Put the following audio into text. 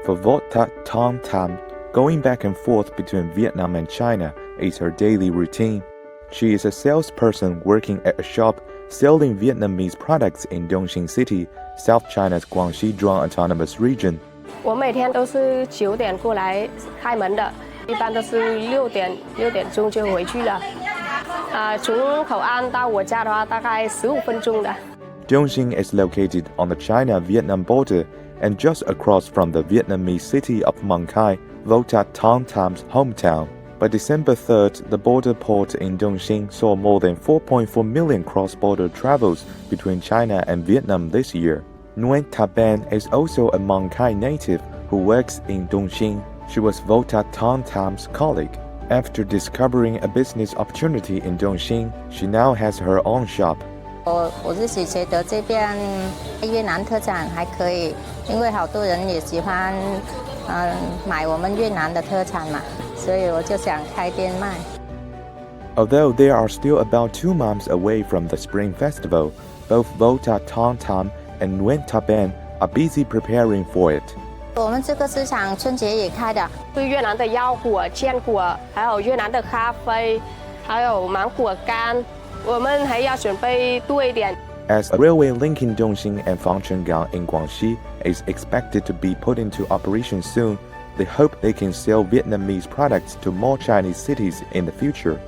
For Vota Tong Tam, going back and forth between Vietnam and China is her daily routine. She is a salesperson working at a shop selling Vietnamese products in Dongxing City, South China's Guangxi Zhuang Autonomous Region. 我每天都是9点过来开门的，一般都是6点钟就回去了。从口岸到我家的话，大概15分钟的。Dongxing is located on the China-Vietnam border and just across from the Vietnamese city of Mong Cai, Vota Tong Tam's hometown. By December 3rd, the border port in Dongxing saw more than 4.4 million cross-border travels between China and Vietnam this year. Nguyen Tha Ben is also a Mong Cai native who works in Dongxing. She was Vota Tong Tam's colleague. After discovering a business opportunity in Dongxing, she now has her own shop. 我自己觉得这边越南特产还可以，因为好多人也喜欢买我们越南的特产嘛，所以我就想开店卖。Although they are still about 2 months away from the Spring Festival, both Vota Tong Tam and Nguyen Tha Ben are busy preparing for it. 我们这个市场春节也开的，对越南的腰果、坚果，还有越南的咖啡，还有芒果干。我们还要准备多一点。As a railway linking Dongxing and Fangchenggang in Guangxi is expected to be put into operation soon, they hope they can sell Vietnamese products to more Chinese cities in the future.